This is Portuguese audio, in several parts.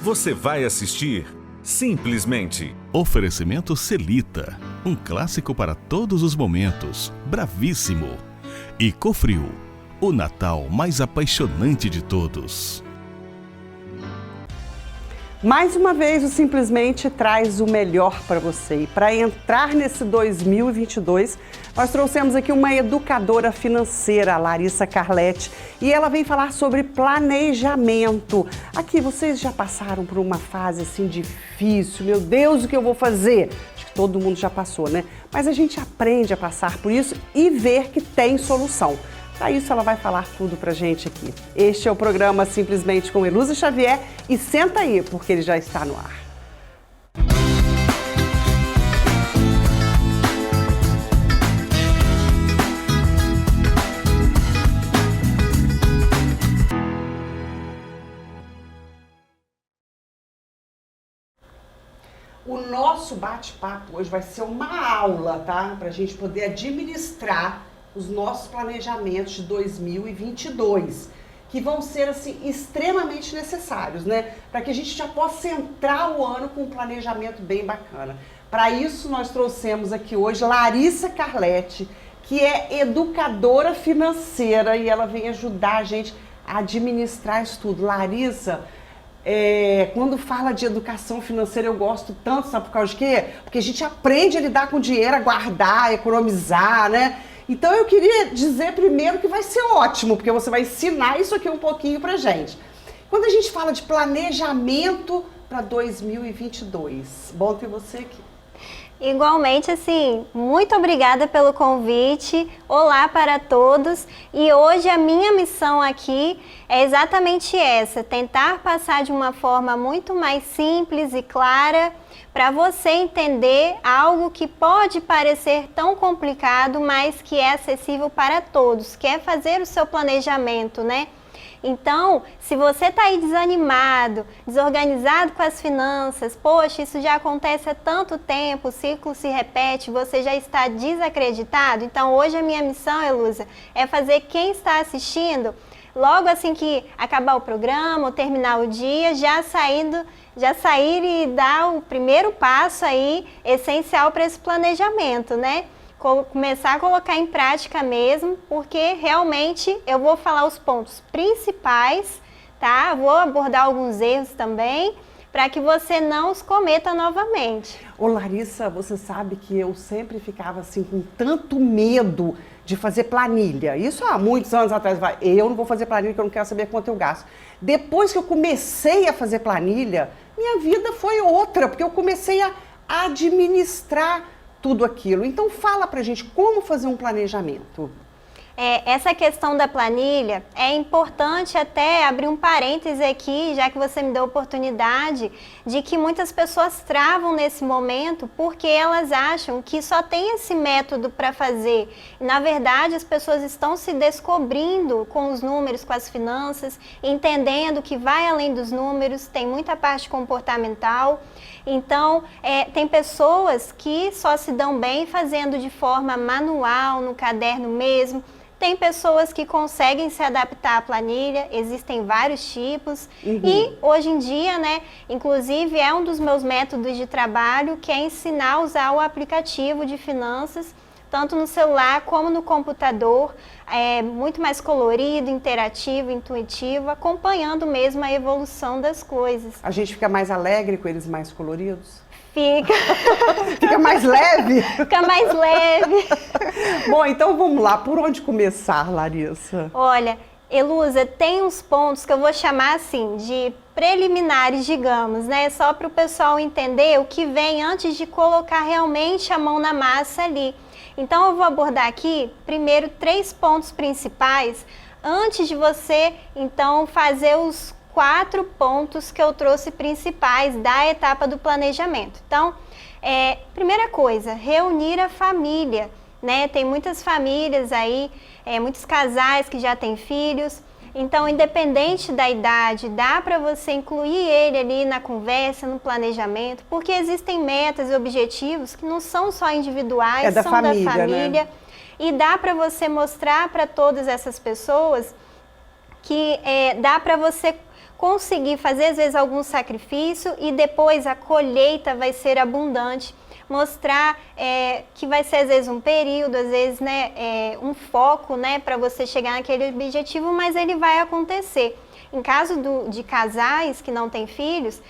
Você vai assistir Simplesmente. Oferecimento Celita, um clássico para todos os momentos, bravíssimo. E Cofril, o Natal mais apaixonante de todos. Mais uma vez, o Simplesmente traz o melhor para você. E para entrar nesse 2022, nós trouxemos aqui uma educadora financeira, a Larissa Carletti, e ela vem falar sobre planejamento. Aqui, vocês já passaram por uma fase assim difícil? Meu Deus, o que eu vou fazer? Acho que todo mundo já passou, né? Mas a gente aprende a passar por isso e ver que tem solução. Para isso, ela vai falar tudo pra gente aqui. Este é o programa Simplesmente com Elusa Xavier e senta aí, porque ele já está no ar. O nosso bate-papo hoje vai ser uma aula, tá? Pra gente poder administrar os nossos planejamentos de 2022, que vão ser assim extremamente necessários, né? Para que a gente já possa entrar o ano com um planejamento bem bacana. Para isso nós trouxemos aqui hoje Larissa Carletti, que é educadora financeira e ela vem ajudar a gente a administrar isso tudo. Larissa, quando fala de educação financeira eu gosto tanto, sabe por causa de quê? Porque a gente aprende a lidar com dinheiro, a guardar, a economizar, né? Então eu queria dizer primeiro que vai ser ótimo, porque você vai ensinar isso aqui um pouquinho pra gente. Quando a gente fala de planejamento para 2022, bom ter você aqui. Igualmente, assim, muito obrigada pelo convite. Olá para todos. E hoje a minha missão aqui é exatamente essa, tentar passar de uma forma muito mais simples e clara para você entender algo que pode parecer tão complicado, mas que é acessível para todos, que é fazer o seu planejamento, né? Então, se você está aí desanimado, desorganizado com as finanças, poxa, isso já acontece há tanto tempo, o ciclo se repete, você já está desacreditado. Então, hoje a minha missão, Elusa, é fazer quem está assistindo, logo assim que acabar o programa, ou terminar o dia, já sair e dar o primeiro passo aí, essencial para esse planejamento, né? Começar a colocar em prática mesmo, porque realmente eu vou falar os pontos principais, tá? Vou abordar alguns erros também, para que você não os cometa novamente. Ô Larissa, você sabe que eu sempre ficava assim com tanto medo de fazer planilha. Isso há muitos anos atrás. Eu não vou fazer planilha porque eu não quero saber quanto eu gasto. Depois que eu comecei a fazer planilha, minha vida foi outra, porque eu comecei a administrar tudo aquilo. Então fala pra gente como fazer um planejamento. Essa questão da planilha, é importante até abrir um parêntese aqui, já que você me deu a oportunidade, de que muitas pessoas travam nesse momento porque elas acham que só tem esse método para fazer. Na verdade, as pessoas estão se descobrindo com os números, com as finanças, entendendo que vai além dos números, tem muita parte comportamental. Então, tem pessoas que só se dão bem fazendo de forma manual, no caderno mesmo. Tem pessoas que conseguem se adaptar à planilha, existem vários tipos. E hoje em dia, né, inclusive é um dos meus métodos de trabalho, que é ensinar a usar o aplicativo de finanças, tanto no celular como no computador, muito mais colorido, interativo, intuitivo, acompanhando mesmo a evolução das coisas. A gente fica mais alegre com eles mais coloridos? Fica. Fica mais leve? Fica mais leve. Bom, então vamos lá. Por onde começar, Larissa? Olha, Elusa, tem uns pontos que eu vou chamar assim de preliminares, digamos, né? Só para o pessoal entender o que vem antes de colocar realmente a mão na massa ali. Então eu vou abordar aqui, primeiro, 3 pontos principais, antes de você, então, fazer os 4 pontos que eu trouxe principais da etapa do planejamento. Então, primeira coisa, reunir a família, né? Tem muitas famílias aí, muitos casais que já têm filhos. Então, independente da idade, dá para você incluir ele ali na conversa, no planejamento, porque existem metas e objetivos que não são só individuais, são da família. Né? E dá para você mostrar para todas essas pessoas que dá para você conseguir fazer às vezes algum sacrifício e depois a colheita vai ser abundante. Mostrar que vai ser às vezes um período, às vezes, né, um foco, né, para você chegar naquele objetivo, mas ele vai acontecer. Em caso de casais que não têm filhos,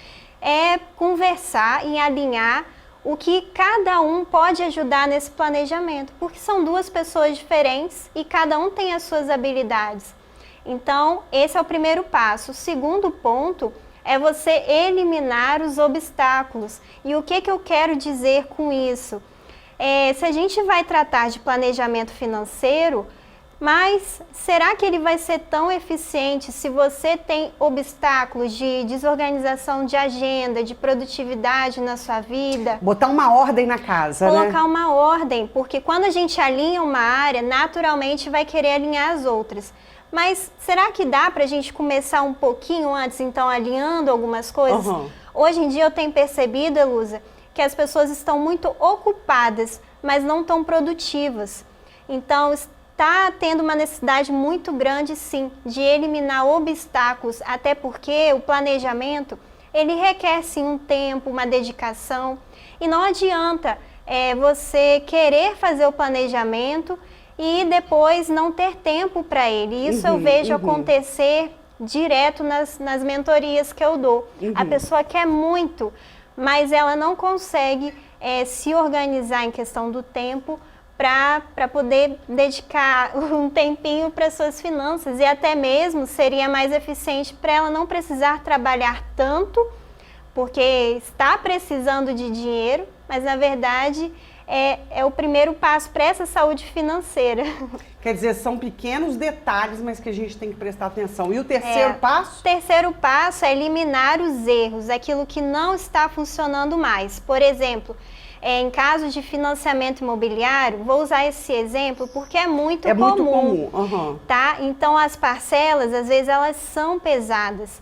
é conversar e alinhar o que cada um pode ajudar nesse planejamento, porque são duas pessoas diferentes e cada um tem as suas habilidades. Então, esse é o primeiro passo. O segundo ponto é você eliminar os obstáculos. E o que eu quero dizer com isso? Se a gente vai tratar de planejamento financeiro, mas será que ele vai ser tão eficiente se você tem obstáculos de desorganização de agenda, de produtividade na sua vida? Botar uma ordem na casa, Colocar uma ordem, porque quando a gente alinha uma área, naturalmente vai querer alinhar as outras. Mas será que dá para a gente começar um pouquinho antes, então, alinhando algumas coisas? Hoje em dia eu tenho percebido, Elusa, que as pessoas estão muito ocupadas, mas não tão produtivas. Então, está tendo uma necessidade muito grande, sim, de eliminar obstáculos, até porque o planejamento, ele requer, sim, um tempo, uma dedicação. E não adianta você querer fazer o planejamento e depois não ter tempo para ele. Isso eu vejo acontecer direto nas mentorias que eu dou. A pessoa quer muito, mas ela não consegue se organizar em questão do tempo para poder dedicar um tempinho para suas finanças, e até mesmo seria mais eficiente para ela não precisar trabalhar tanto, porque está precisando de dinheiro, mas na verdade é o primeiro passo para essa saúde financeira. Quer dizer, são pequenos detalhes, mas que a gente tem que prestar atenção. E o terceiro passo? O terceiro passo é eliminar os erros, aquilo que não está funcionando mais. Por exemplo, em caso de financiamento imobiliário, vou usar esse exemplo porque é muito comum. Muito comum. Tá? Então, as parcelas, às vezes, elas são pesadas.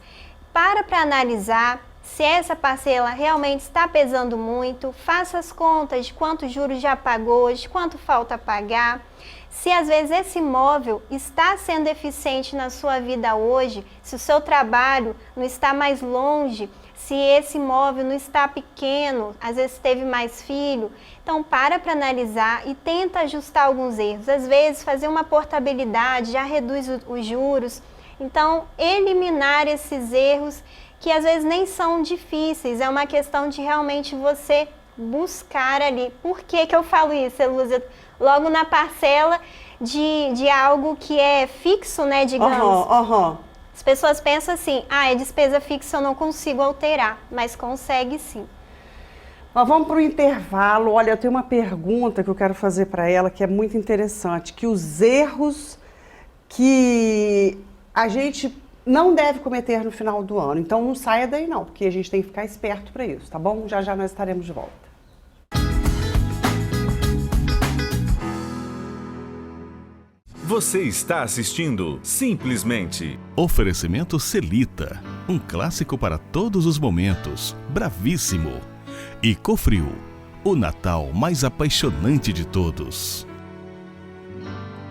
Para analisar se essa parcela realmente está pesando muito, faça as contas de quantos juros já pagou, de quanto falta pagar. Se às vezes esse imóvel está sendo eficiente na sua vida hoje, se o seu trabalho não está mais longe, se esse imóvel não está pequeno, às vezes teve mais filho, então para analisar e tenta ajustar alguns erros. Às vezes fazer uma portabilidade já reduz os juros. Então eliminar esses erros que às vezes nem são difíceis, é uma questão de realmente você buscar ali. Por que eu falo isso, Elúzia? Logo na parcela de algo que é fixo, né, digamos. As pessoas pensam assim, é despesa fixa, eu não consigo alterar, mas consegue sim. Nós vamos para o intervalo. Olha, eu tenho uma pergunta que eu quero fazer para ela, que é muito interessante, que os erros que a gente não deve cometer no final do ano. Então não saia daí não, porque a gente tem que ficar esperto para isso, tá bom? Já já nós estaremos de volta. Você está assistindo Simplesmente. Oferecimento Celita, um clássico para todos os momentos, bravíssimo. E Cofrio, o Natal mais apaixonante de todos.